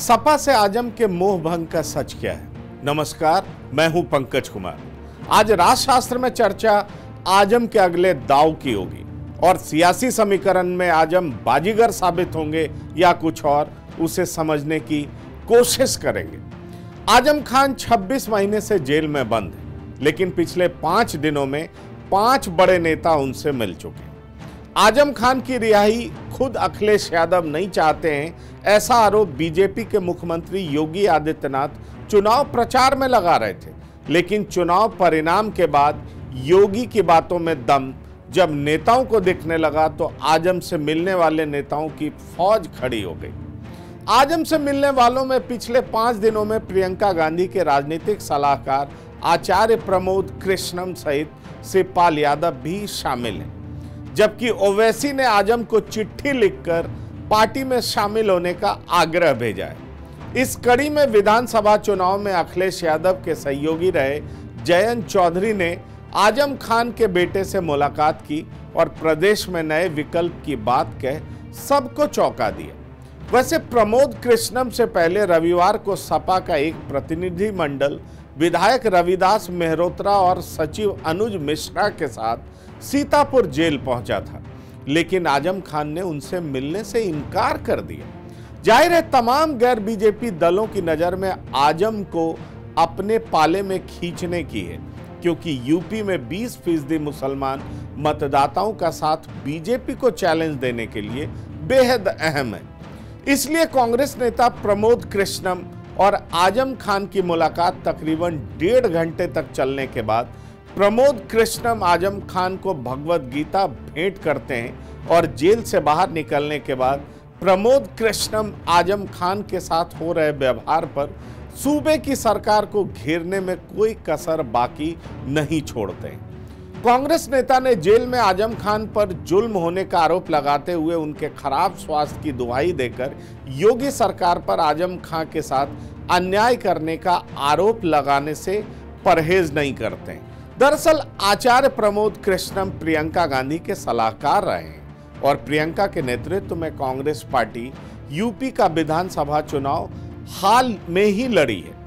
सपा से आजम के मोह भंग का सच क्या है। नमस्कार, मैं हूं पंकज कुमार। आज राजशास्त्र में चर्चा आजम के अगले दांव की होगी और सियासी समीकरण में आजम बाजीगर साबित होंगे या कुछ और, उसे समझने की कोशिश करेंगे। आजम खान 26 महीने से जेल में बंद है, लेकिन पिछले 5 दिनों में 5 बड़े नेता उनसे मिल चुके हैं। आजम खान की रिहाई खुद अखिलेश यादव नहीं चाहते हैं, ऐसा आरोप बीजेपी के मुख्यमंत्री योगी आदित्यनाथ चुनाव प्रचार में लगा रहे थे। लेकिन चुनाव परिणाम के बाद योगी की बातों में दम जब नेताओं को दिखने लगा तो आजम से मिलने वाले नेताओं की फौज खड़ी हो गई। आजम से मिलने वालों में पिछले 5 दिनों में प्रियंका गांधी के राजनीतिक सलाहकार आचार्य प्रमोद कृष्णम सहित शिवपाल यादव भी शामिल हैं, जबकि ओवैसी ने आजम को चिट्ठी लिखकर पार्टी में शामिल होने का आग्रह भेजा है। इस कड़ी में विधानसभा चुनाव में अखिलेश यादव के सहयोगी रहे जयंत चौधरी ने आजम खान के बेटे से मुलाकात की और प्रदेश में नए विकल्प की बात कह सबको चौंका दिया। वैसे प्रमोद कृष्णम से पहले रविवार को सपा का एक प्रतिनिधि मंडल विधायक रविदास मेहरोत्रा और सचिव अनुज मिश्रा के साथ सीतापुर जेल पहुंचा था, लेकिन आजम खान ने उनसे मिलने से इनकार कर दिया। जाहिर है तमाम गैर बीजेपी दलों की नजर में आजम को अपने पाले में खींचने की है, क्योंकि यूपी में 20% मुसलमान मतदाताओं का साथ बीजेपी को चैलेंज देने के लिए बेहद अहम है। इसलिए कांग्रेस नेता प्रमोद कृष्णम और आजम खान की मुलाकात तकरीबन 1.5 घंटे तक चलने के बाद प्रमोद कृष्णम आजम खान को भगवत गीता भेंट करते हैं और जेल से बाहर निकलने के बाद प्रमोद कृष्णम आजम खान के साथ हो रहे व्यवहार पर सूबे की सरकार को घेरने में कोई कसर बाकी नहीं छोड़ते हैं। कांग्रेस नेता ने जेल में आजम खान पर जुल्म होने का आरोप लगाते हुए उनके खराब स्वास्थ्य की दुहाई देकर योगी सरकार पर आजम खान के साथ अन्याय करने का आरोप लगाने से परहेज नहीं करते हैं। दरअसल आचार्य प्रमोद कृष्णम प्रियंका गांधी के सलाहकार रहे हैं और प्रियंका के नेतृत्व में कांग्रेस पार्टी यूपी का विधानसभा चुनाव हाल में ही लड़ी है।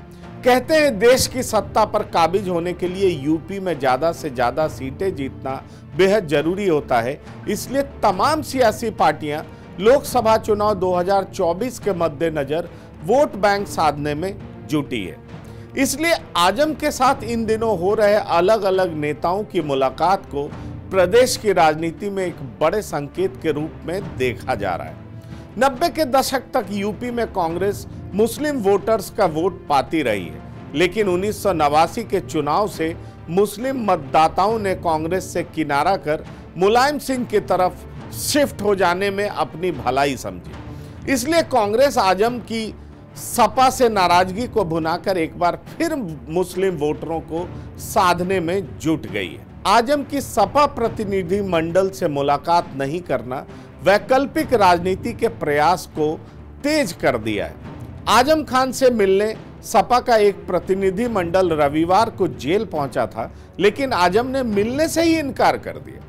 कहते हैं देश की सत्ता पर काबिज होने के लिए यूपी में ज्यादा से ज्यादा सीटें जीतना बेहद जरूरी होता है। इसलिए तमाम सियासी पार्टियां लोकसभा चुनाव 2024 के मद्देनजर वोट बैंक साधने में जुटी है। इसलिए आजम के साथ इन दिनों हो रहे अलग अलग नेताओं की मुलाकात को प्रदेश की राजनीति में एक बड़े संकेत के रूप में देखा जा रहा है। 90 के दशक तक यूपी में कांग्रेस मुस्लिम वोटर्स का वोट पाती रही है, लेकिन 1989 के चुनाव से मुस्लिम मतदाताओं ने कांग्रेस से किनारा कर मुलायम सिंह की तरफ शिफ्ट हो जाने में अपनी भलाई समझी। इसलिए कांग्रेस आजम की सपा से नाराजगी को भुनाकर एक बार फिर मुस्लिम वोटरों को साधने में जुट गई है। आजम की सपा प्रतिनिधि मंडल से मुलाकात नहीं करना वैकल्पिक राजनीति के प्रयास को तेज कर दिया है। आजम खान से मिलने सपा का एक प्रतिनिधि मंडल रविवार को जेल पहुंचा था, लेकिन आजम ने मिलने से ही इनकार कर दिया।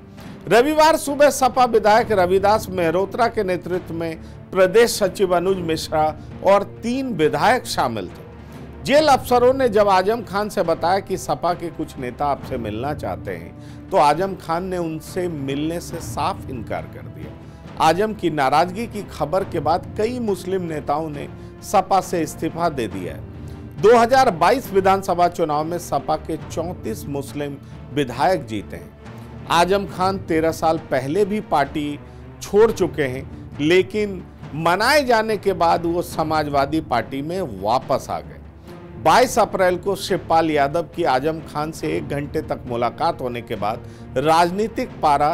रविवार सुबह सपा विधायक रविदास मेहरोत्रा के नेतृत्व में प्रदेश सचिव अनुज मिश्रा और 3 विधायक शामिल थे। जेल अफसरों ने जब आजम खान से बताया कि सपा के कुछ नेता आपसे मिलना चाहते हैं, तो आजम खान ने उनसे मिलने से साफ इनकार कर दिया। आजम की नाराजगी की खबर के बाद कई मुस्लिम नेताओं ने सपा से इस्तीफा दे दिया है। 2022 विधानसभा चुनाव में सपा के 34 मुस्लिम विधायक जीते हैं। आजम खान 13 साल पहले भी पार्टी छोड़ चुके हैं, लेकिन मनाए जाने के बाद वो समाजवादी पार्टी में वापस आ गए। 22 अप्रैल को शिवपाल यादव की आजम खान से 1 घंटे तक मुलाकात होने के बाद राजनीतिक पारा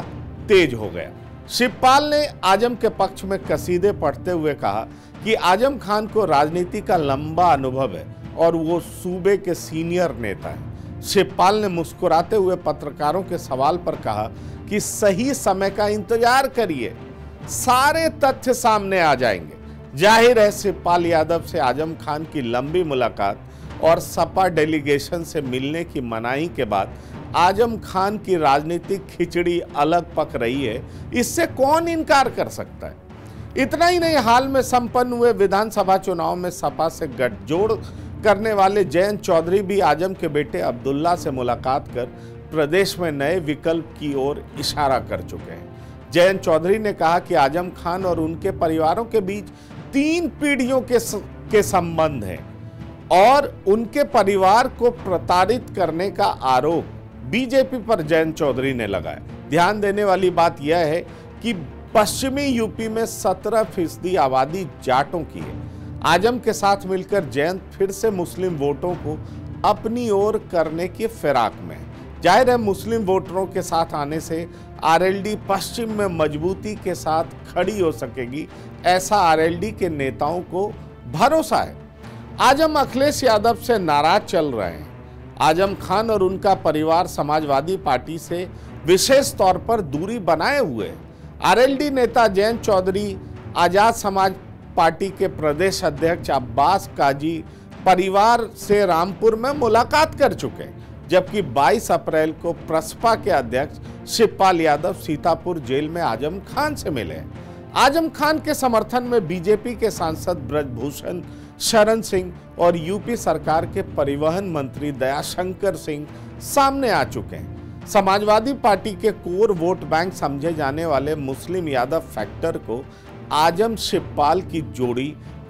तेज हो गया। शिवपाल ने आजम के पक्ष में कसीदे पढ़ते हुए कहा कि आजम खान को राजनीति का लंबा अनुभव है और वो सूबे के सीनियर नेता हैं। शिवपाल ने मुस्कुराते हुए पत्रकारों के सवाल पर कहा कि सही समय का इंतजार करिए, सारे तथ्य सामने आ जाएंगे। जाहिर है शिवपाल यादव से आजम खान की लंबी मुलाकात और सपा डेलीगेशन से मिलने की मनाही के बाद आजम खान की राजनीतिक खिचड़ी अलग पक रही है। इससे कौन इनकार कर सकता है। इतना ही नहीं, हाल में संपन्न हुए विधानसभा चुनाव में सपा से गठजोड़ करने वाले जयंत चौधरी भी आजम के बेटे अब्दुल्ला से मुलाकात कर प्रदेश में नए विकल्प की ओर इशारा कर चुके हैं। जयंत चौधरी ने कहा कि आजम खान और उनके परिवारों के बीच 3 पीढ़ियों के संबंध हैं और उनके परिवार को प्रताड़ित करने का आरोप बीजेपी पर जयंत चौधरी ने लगाया। ध्यान देने वाली बात यह है कि पश्चिमी यूपी में 17% आबादी जाटों की है। आजम के साथ मिलकर जयंत फिर से मुस्लिम वोटों को अपनी ओर करने की फिराक में है। जाहिर है, मुस्लिम वोटरों के साथ आने से आरएलडी पश्चिम में मजबूती के साथ खड़ी हो सकेगी, ऐसा आरएलडी के नेताओं को भरोसा है। आजम अखिलेश यादव से नाराज चल रहे हैं। आजम खान और उनका परिवार समाजवादी पार्टी से विशेष तौर पर दूरी बनाए हुए हैं। आरएलडी नेता जयंत चौधरी आजाद समाज पार्टी के प्रदेश अध्यक्ष अब्बास काजी परिवार से रामपुर में मुलाकात कर चुके हैं, जबकि 22 अप्रैल को प्रसपा के अध्यक्ष शिवपाल यादव सीतापुर जेल में आजम खान से मिले हैं। आजम खान के समर्थन में बीजेपी के सांसद ब्रजभूषण शरण सिंह और यूपी सरकार के परिवहन मंत्री दयाशंकर सिंह सामने आ चुके हैं। समाजवादी पार्टी के कोर वोट बैंक समझे जाने वाले मुस्लिम यादव फैक्टर को आजम शिवपाल की जोड़ी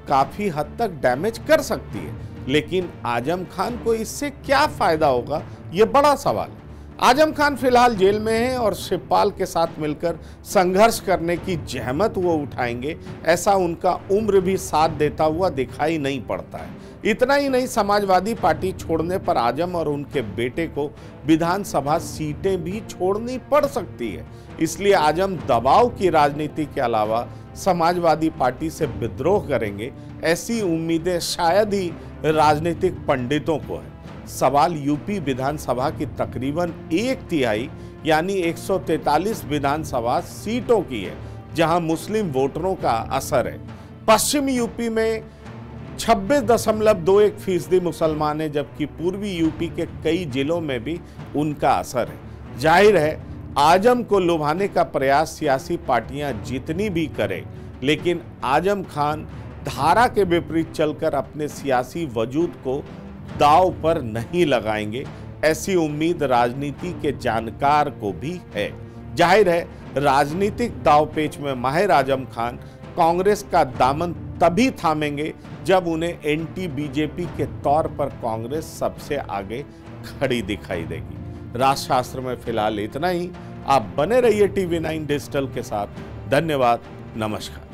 काफी हद तक डैमेज कर सकती है, लेकिन आजम खान को इससे क्या फायदा होगा, यह बड़ा सवाल है। आजम खान फिलहाल जेल में हैं और शिवपाल के साथ मिलकर संघर्ष करने की जहमत वो उठाएंगे, ऐसा उनका उम्र भी साथ देता हुआ दिखाई नहीं पड़ता है। इतना ही नहीं, समाजवादी पार्टी छोड़ने पर आजम और उनके बेटे को विधानसभा सीटें भी छोड़नी पड़ सकती है। इसलिए आजम दबाव की राजनीति के अलावा समाजवादी पार्टी से विद्रोह करेंगे, ऐसी उम्मीदें शायद ही राजनीतिक पंडितों को है। सवाल यूपी विधानसभा की तकरीबन 1/3 यानी 143 विधानसभा सीटों की है, जहां मुस्लिम वोटरों का असर है। पश्चिम यूपी में 26.21% मुसलमान हैं, जबकि पूर्वी यूपी के कई जिलों में भी उनका असर है। जाहिर है, आजम को लुभाने का प्रयास सियासी पार्टियां जितनी भी करें, लेकिन आजम खान धारा के विपरीत चलकर अपने सियासी वजूद को दांव पर नहीं लगाएंगे, ऐसी उम्मीद राजनीति के जानकार को भी है। जाहिर है, राजनीतिक दांवपेच में माहिर आजम खान कांग्रेस का दामन तभी थामेंगे जब उन्हें एंटी बीजेपी के तौर पर कांग्रेस सबसे आगे खड़ी दिखाई देगी। राजशास्त्र में फिलहाल इतना ही। आप बने रहिए टीवी 9 डिजिटल के साथ। धन्यवाद, नमस्कार।